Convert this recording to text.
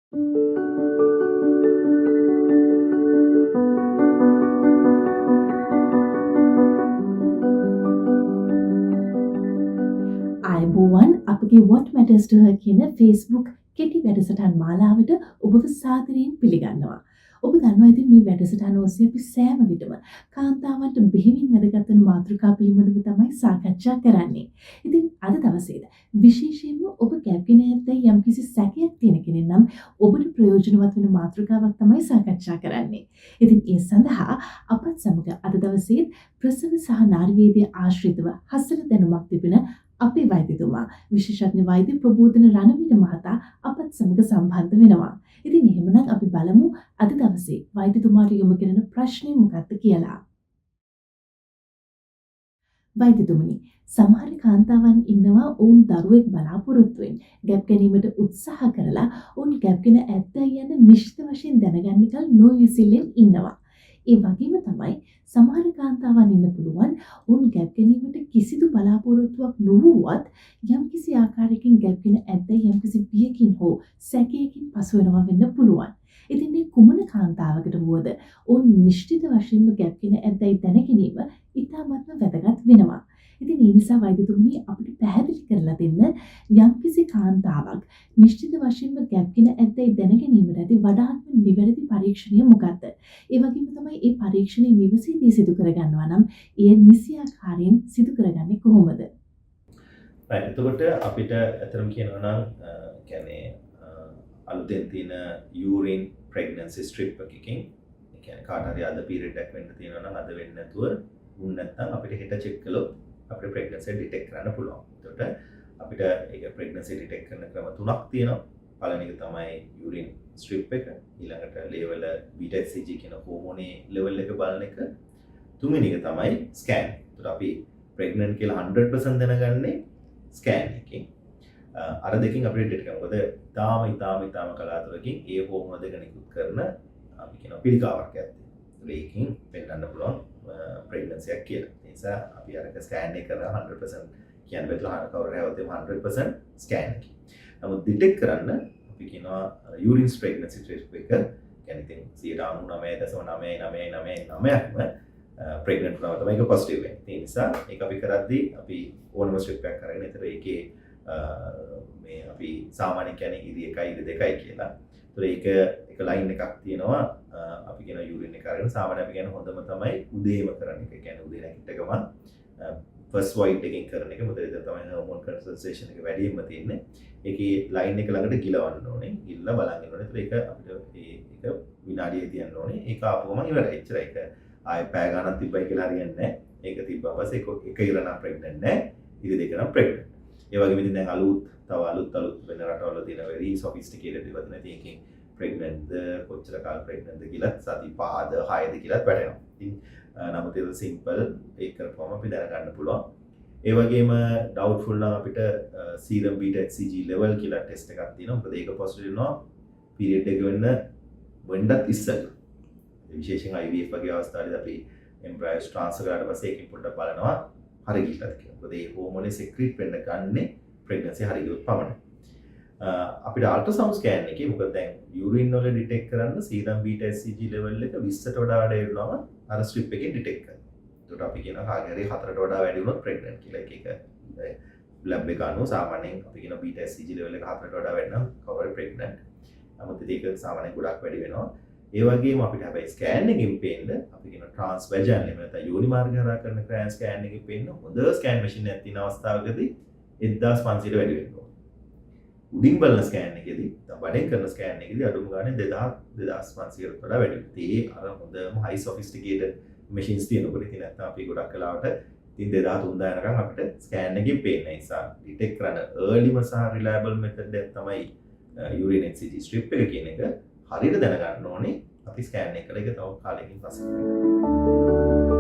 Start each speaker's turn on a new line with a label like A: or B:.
A: ආයුබෝවන් අපගේ What Matters to Her කියන Facebook කෙටි වැඩසටහන් මාලාවට ඔබව සාදරයෙන් පිළිගන්නවා. ඔබ දන්නවා ඉතින් මේ වැඩසටහන ඔස්සේ අපි සෑම විටම කාන්තාවන්ට බෙහෙවින් වැදගත් වන මාතෘකා පිළිබඳව තමයි සාකච්ඡා කරන්නේ. ඉතින් අද දවසේද විශේෂයෙන්ම ඔබ කැපගෙන ඇද්දයි යම්කිසි සැකයක් තියෙන කෙනෙක් නම් ඔබට ප්‍රයෝජනවත් වෙන මාතෘකාවක් තමයි සාකච්ඡා කරන්නේ. ඉතින් ඒ සඳහා අපත් සමග අද දවසේ ප්‍රසව සහ නාරි වේදය ආශ්‍රිතව හසල දැනුමක් තිබෙන අපේ වෛද්‍යතුමා විශේෂඥ වෛද්‍ය ප්‍රබෝධන රණවීර මහතා අපත් සමග සම්බන්ධ වෙනවා. ඉතින් එහෙමනම් අපි බලමු අද දවසේ වෛද්‍යතුමාට යොමු කරන ප්‍රශ්නේ මොකක්ද කියලා. වෛද්‍යතුමනි, සමහර කාන්තාවන් ඉන්නවා ඔවුන් දරුවෙක් බලාපොරොත්තුෙන් ගැප් ගැනීමට උත්සාහ කරලා ඔවුන් ගැප්ගෙන ඇත්තයි යන නිශ්චිත වශයෙන් දැනගන්න කල නොවිසිල්ලෙන් ඉන්නවා. ඒ වගේම තමයි සමහර කාන්තාවන් ඉන්න පුළුවන් ඔවුන් ගැප් ගැනීමට කිසිදු බලාපොරොත්තුවක් නොවුවත් යම්කිසි ආකාරයකින් ගැප්ගෙන ඇද්දයි යම්කිසි බියකින් හෝ සැකයකින් පසු වෙනවා වෙන්න පුළුවන්. ඉතින් මේ කුමන කාන්තාවකට වුවද ඔවුන් නිශ්චිත වශයෙන්ම ගැප්ගෙන ඇද්දයි දැනගැනීම ඉතාමත්ම වැදගත් වෙනවා. ඉතින් ඒ නිසා වෛද්‍යතුමනි අපිට පැහැදිලි කරලා දෙන්න යම්කිසි කාන්තාවක් නිශ්චිත වශයෙන්ම ගැප්ගෙන ඇද්දයි දැනගැනීමට ඇති වඩාත්ම නිවැරදි පරීක්ෂණය මොකක්ද? ඒ වගේම තමයි මේ පරීක්ෂණය නිවසේදී සිදු කරගන්නවා නම් එය නිසි ආකාරයෙන් සිදු කරගන්නේ කොහොමද?
B: එතකොට අපිට ඇත්තටම කියනවා නම් කියන්නේ අලුතෙන් තියෙන urine pregnancy strip එකකින් කියන්නේ කාට හරි අද පීරියඩ් එකක් වෙන්න තියෙනවා නම් අද වෙන්නේ නැතුව වුණ නැත්නම් අපිට හෙට චෙක් කළොත් අපිට pregnancy detect කරන්න පුළුවන්. එතකොට අපිට ඒක pregnancy detect කරන ක්‍රම තුනක් තියෙනවා. පළවෙනි එක තමයි urine strip එක, ඊළඟට level beta hCG කියන හෝමෝනේ level එක බලන එක, තුන්වෙනි එක තමයි scan. එතකොට අපි pregnant කියලා 100% දැනගන්නේ scan එකකින්. අර දෙකෙන් අපිට detect කරනවා. මොකද ඊටාම කලාතුරකින් ඒ හෝමෝන දෙක නිකුත් කරන අපි කියන පිළිකාවක් ඇත්තේ. ඒකෙන් පෙන්නන්න පුළුවන් pregnancy එකක් කියලා. ඒ නිසා අපි අරක scan එක කරලා 100% කියන්නේ බෙදලා කවුරු හැවතේම 100% scan එක. නමුත් detect කරන්න අපි කියනවා urine pregnancy strip එක කියන්නේ ඉතින් 99.99999ක්ම pregnant වුණාම තමයි ඒක positive වෙන්නේ. ඒ නිසා ඒක අපි කරද්දී අපි ඕනම strip එකක් අරගෙන ඒතර ඒකේ මේ අපි සාමාන්‍යයෙන් කියන්නේ ඉරි 1 ඉරි 2යි කියලා. ඒක එක ලයින් එකක් තියෙනවා අපි කියන යුරින් එක අරගෙන සාමාන්‍යයෙන් අපි කියන හොඳම තමයි උදේම කරන එක. ඒ කියන්නේ උදේ නැගිට ගමන් ෆස්ට් වොයිඩ් එකකින් කරන එක. මොකද ඒක තමයි හෝමෝන් කන්සන්ට්‍රේෂන් එක වැඩිම තියෙන්නේ. ඒකේ ලයින් එක ළඟට ගිලවන්න ඕනේ. ගිල්ලා බලන් ඉන්න ඕනේ. ඒක අපිට ඒක විනාඩියක් තියන්න ඕනේ. ඒක ආපුවම ඉවරයි. එච්චරයි. ඒක ආයෙ පැය ගණන් තිබ්බයි කියලා හරියන්නේ නැහැ. ඒක තිබ්බම පස්සේ එක ඉර නම් ප්‍රෙග්නන්ට් නැහැ. ඉර දෙක නම් ප්‍රෙග්නන්ට්. ඒ වගේම ඉතින් දැන් අලුත් වෙන රටවල තියෙන very sophisticated ඒවා තියෙන එකකින් pregnant කොච්චර කාල pregnant කියලා සති 5ද 6ද කියලා වැටෙනවා. ඉතින් නමුත් ඒක simple ඒක කරපුවම අපි දැනගන්න පුළුවන්. ඒ වගේම doubtful නම් අපිට serum beta hCG level කියලා test එකක් තියෙනවා. මොකද ඒක positive වෙනවා period එක වෙන්නත් ඉස්සෙල්ලා. විශේෂයෙන් IVF වගේ අවස්ථාවලදී අපි embryos transfer කරලා පස්සේ ඒකෙන් පොඩ්ඩක් බලනවා හරි ගිහිල්ලාද කියලා. මොකද ඒ හෝමෝනේ secrete වෙන්න ගන්නේ pregnancy හරි ගියොත් පමණයි. අපිට අල්ට්‍රාසවුන්ඩ් ස්කෑන් එකේ මොකද දැන් යුරින් වල ඩිටෙක්ට් කරන්න සීරම් බීටා hCG level එක 20ට වඩා වැඩි වෙනවම අර ස්ට්‍රිප් එකේ ඩිටෙක්ට් කරනවා. ඒකට අපි කියනවා කාගේ හරි 4ට වඩා වැඩි වුණොත් pregnant කියලා. එක ලැබ් එක අනුව සාමාන්‍යයෙන් අපි කියන බීටා hCG level එක 4ට වඩා වැඩි නම් කවුරු හරි pregnant. නමුත් ඒක සාමාන්‍යයෙන් ගොඩක් වැඩි වෙනවා. ඒ වගේම අපිට හැබැයි ස්කෑන් එකකින් පේන්න අපි කියන ට්‍රාන්ස්වැජනල් එහෙම නැත්නම් යෝනි මාර්ග හරහා කරන ස්කෑන් එකකින් පේන්න හොඳ ස්කෑන් මැෂින් එකක් තියෙන අවස්ථාවකදී 1500ට වැඩි වෙනවා. උඩින් බලන ස්කෑන් එකේදී බඩෙන් කරන ස්කෑන් එකේදී අඩුම ගානේ 2500කට වඩා වැඩි වෙනවා. ඒ අර හොඳම high sophisticated machines තියෙනකොට ඉතින් නැත්නම් අපි ගොඩක් කලාවට ඉතින් 2000 3000 යනකම් අපිට ස්කෑන් එකකින් පේන්න නිසා ඩිටෙක්ට් කරන earlyම සහ reliable method එක තමයි urine hCG strip එක කියන එක. හරියට දැනගන්න ඕනේ අපි ස්කෑන් එක කරලා ඒක තව කාලෙකින් පස්සේ කරගන්න.